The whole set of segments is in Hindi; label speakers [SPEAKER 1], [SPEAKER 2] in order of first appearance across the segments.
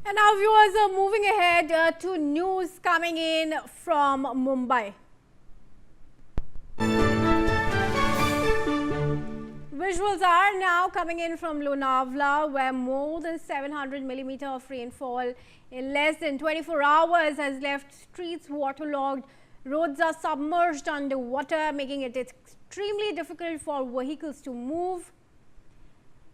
[SPEAKER 1] And now viewers are moving ahead to news coming in from Mumbai. Visuals are now coming in from Lonavala, where more than 700 millimeter of rainfall in less than 24 hours has left streets waterlogged. Roads are submerged underwater, making it extremely difficult for vehicles to move.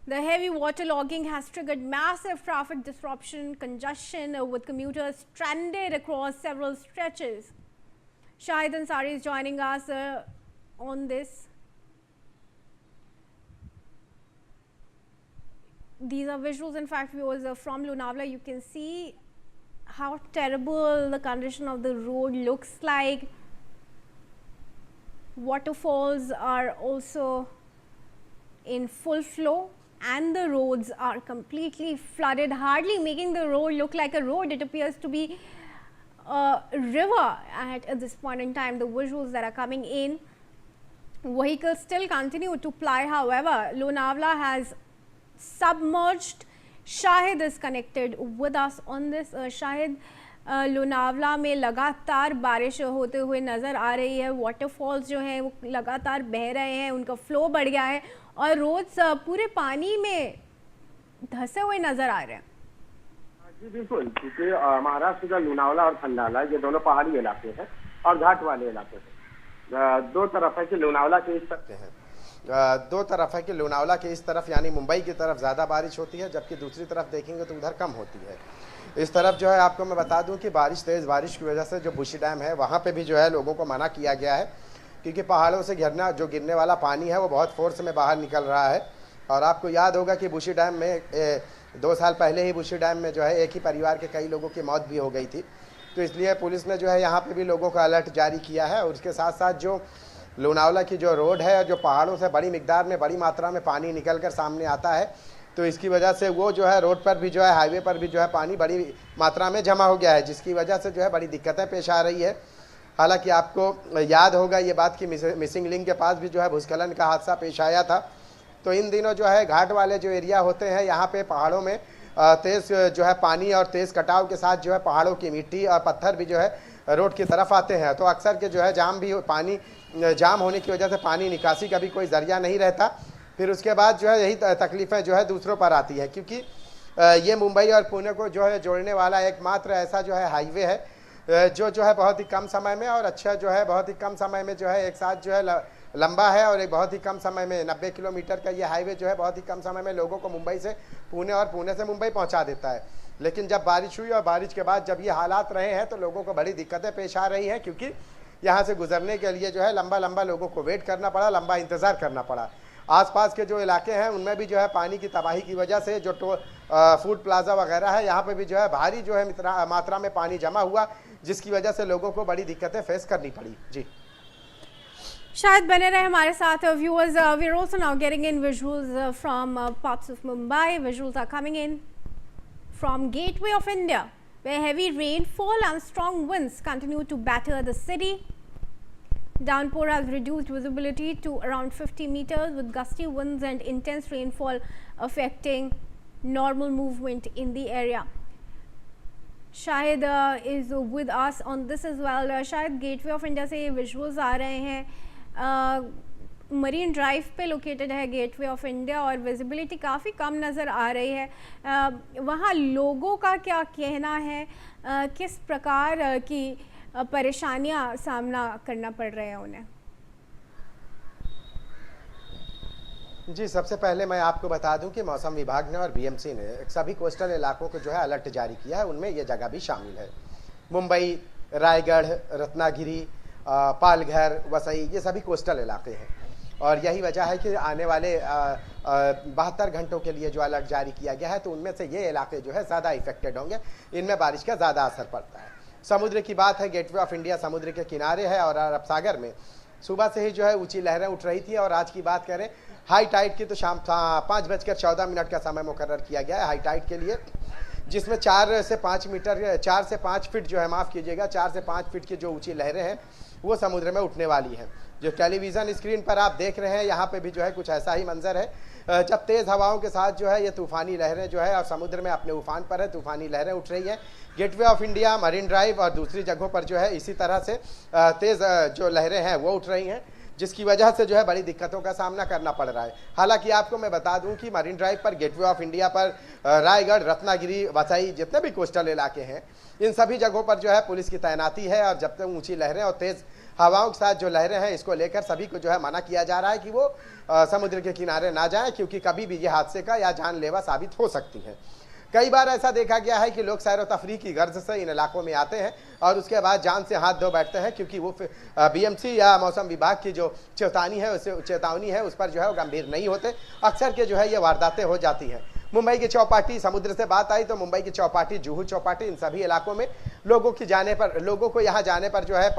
[SPEAKER 1] The heavy waterlogging has triggered massive traffic disruption, congestion, with commuters stranded across several stretches. Shahid Ansari is joining us on this. These are visuals, in fact, viewers from Lonavala. You can see how terrible the condition of the road looks like. Waterfalls are also in full flow, and the roads are completely flooded, hardly making the road look like a road. It appears to be a river at this point in time. The visuals that are coming in, vehicles still continue to ply. However, Lonavala has submerged. Shahid is connected with us on this. Shahid, Lonavala में लगातार बारिश होते हुए नज़र आ रही है. वाटरफॉल्स जो हैं वो लगातार बह रहे हैं, उनका फ्लो बढ़ गया है और रोड्स पूरे पानी में धंसे हुए नज़र आ रहे हैं.
[SPEAKER 2] जी बिल्कुल, क्योंकि महाराष्ट्र का लोनावला और खंडाला ये दोनों पहाड़ी इलाके हैं और घाट वाले इलाके हैं. दो तरफ है कि लोनावला के इस तरफ है,
[SPEAKER 3] दो तरफ है कि लोनावला के इस तरफ यानी मुंबई की तरफ ज़्यादा बारिश होती है, जबकि दूसरी तरफ देखेंगे तो उधर कम होती है. इस तरफ जो है आपको मैं बता दूं कि तेज़ बारिश की वजह से जो बुशी डैम है वहाँ पे भी जो है लोगों को मना किया गया है, क्योंकि पहाड़ों से गिरने वाला पानी है वो बहुत फोर्स में बाहर निकल रहा है. और आपको याद होगा कि बुशी डैम में 2 साल पहले ही बुशी डैम में जो है एक ही परिवार के कई लोगों की मौत भी हो गई थी. तो इसलिए पुलिस ने जो है यहाँ पर भी लोगों को अलर्ट जारी किया है. और उसके साथ साथ जो लोनावला की जो रोड है, जो पहाड़ों से बड़ी मात्रा में पानी निकल कर सामने आता है, तो इसकी वजह से वो जो है रोड पर भी जो है हाईवे पर भी जो है पानी बड़ी मात्रा में जमा हो गया है, जिसकी वजह से जो है बड़ी दिक्कतें पेश आ रही है. हालांकि आपको याद होगा ये बात कि मिसिंग लिंक के पास भी जो है भूस्खलन का हादसा पेश आया था. तो इन दिनों जो है घाट वाले जो एरिया होते हैं यहाँ पे पहाड़ों में तेज़ जो है पानी और तेज़ कटाव के साथ जो है पहाड़ों की मिट्टी और पत्थर भी जो है रोड की तरफ आते हैं. तो अक्सर के जो है जाम होने की वजह से पानी निकासी का भी कोई ज़रिया नहीं रहता. फिर उसके बाद जो है यही तकलीफ़ें जो है दूसरों पर आती है, क्योंकि ये मुंबई और पुणे को जो है जोड़ने वाला एकमात्र ऐसा जो है हाईवे है जो है बहुत ही कम समय में और अच्छा जो है बहुत ही कम समय में जो है एक साथ जो है लंबा है. और एक बहुत ही कम समय में 90 किलोमीटर का ये हाईवे जो है बहुत ही कम समय में लोगों को मुंबई से पुणे और पुणे से मुंबई पहुँचा देता है. लेकिन जब बारिश हुई और बारिश के बाद जब ये हालात रहे हैं तो लोगों को बड़ी दिक्कतें पेश आ रही हैं, क्योंकि यहाँ से गुजरने के लिए जो है लंबा लोगों को वेट करना पड़ा, लंबा इंतज़ार करना पड़ा. आसपास के जो इलाके हैं उनमें भी जो है पानी की तबाही की वजह से जो फूड प्लाजा वगैरह है यहाँ पे भी जो है भारी जो है मात्रा में पानी जमा हुआ, जिसकी वजह से लोगों को बड़ी दिक्कतें फेस करनी पड़ी. जी
[SPEAKER 1] शायद बने रहे हमारे साथ viewers. We are also now getting in visuals from parts of Mumbai. Visuals are coming in from Gateway of India, where heavy rainfall and strong winds continue to batter the city. Downpour has reduced visibility to around 50 meters, with gusty winds and intense rainfall affecting normal movement in the area. Shahid is with us on this as well. Shahid, Gateway of India से visuals आ रहे हैं. मरीन ड्राइव पे लोकेटेड है गेटवे ऑफ इंडिया और विजिबिलिटी काफ़ी कम नज़र आ रही है. वहाँ लोगों का क्या कहना है, किस प्रकार की परेशानियाँ सामना करना पड़ रहे हैं उन्हें?
[SPEAKER 3] जी, सबसे पहले मैं आपको बता दूं कि मौसम विभाग ने और बीएमसी ने सभी कोस्टल इलाकों को जो है अलर्ट जारी किया है. उनमें ये जगह भी शामिल है. मुंबई, रायगढ़, रत्नागिरी, पालघर, वसई, ये सभी कोस्टल इलाके हैं. और यही वजह है कि आने वाले 72 घंटों के लिए जो अलर्ट जारी किया गया है, तो उनमें से ये इलाके जो है ज़्यादा इफेक्टेड होंगे. इनमें बारिश का ज़्यादा असर पड़ता है. समुद्र की बात है, गेटवे ऑफ इंडिया समुद्र के किनारे है और अरब सागर में सुबह से ही जो है ऊंची लहरें उठ रही थी. और आज की बात करें हाई टाइड की, तो शाम 5:14 का समय मुकर्रर किया गया है हाई टाइड के लिए, जिसमें 4 से 5 फीट जो है, माफ़ कीजिएगा, 4 से 5 फीट की जो ऊंची लहरें हैं वो समुद्र में उठने वाली हैं. जो टेलीविज़न स्क्रीन पर आप देख रहे हैं यहाँ पे भी जो है कुछ ऐसा ही मंजर है जब तेज़ हवाओं के साथ जो है ये तूफ़ानी लहरें जो है और समुद्र में अपने उफान पर है, तूफ़ानी लहरें उठ रही हैं। Gateway of India, marine drive और दूसरी जगहों पर जो है इसी तरह से तेज़ जो लहरें हैं वो उठ रही हैं, जिसकी वजह से जो है बड़ी दिक्कतों का सामना करना पड़ रहा है। हालांकि आपको मैं बता दूं कि मरीन ड्राइव पर, गेटवे ऑफ इंडिया पर, रायगढ़, रत्नागिरी, वसई, जितने भी कोस्टल इलाके हैं, इन सभी जगहों पर जो है पुलिस की तैनाती है। और जब तक ऊंची लहरें और तेज़ हवाओं के साथ जो लहरें हैं, इसको लेकर सभी को जो है मना किया जा रहा है कि वो समुद्र के किनारे ना जाएं, क्योंकि कभी भी ये हादसे का या जानलेवा साबित हो सकती हैं। कई बार ऐसा देखा गया है कि लोग सैर व तफरीह की गर्ज से इन इलाकों में आते हैं और उसके बाद जान से हाथ धो बैठते हैं, क्योंकि वो बीएमसी या मौसम विभाग की जो चेतावनी है उस पर जो है वो गंभीर नहीं होते। अक्सर के जो है ये वारदातें हो जाती हैं। मुंबई की चौपाटी, समुद्र से बात आई तो मुंबई की चौपाटी, जुहू चौपाटी, इन सभी इलाकों में लोगों को यहाँ जाने पर जो है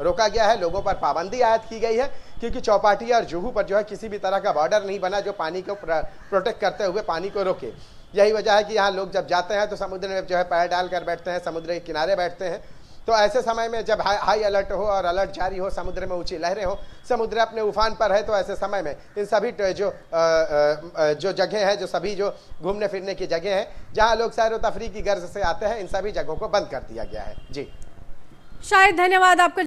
[SPEAKER 3] रोका गया है, लोगों पर पाबंदी आयद की गई है, क्योंकि चौपाटी और जुहू पर जो है किसी भी तरह का बॉर्डर नहीं बना जो पानी को प्रोटेक्ट करते हुए पानी को रोके। यही वजह है कि यहाँ लोग जब जाते हैं तो समुद्र में जो है पैर डाल कर बैठते हैं, समुद्र के किनारे बैठते हैं। तो ऐसे समय में जब हाई अलर्ट हो और अलर्ट जारी हो, समुद्र में ऊंची लहरें हो, समुद्र अपने उफान पर है, तो ऐसे समय में इन सभी जो जगह है, जो सभी जो घूमने फिरने की जगह है जहाँ लोग सैर व तफरीह की गर्ज से आते हैं, इन सभी जगहों को बंद कर दिया गया है। जी
[SPEAKER 1] शायद, धन्यवाद आपका।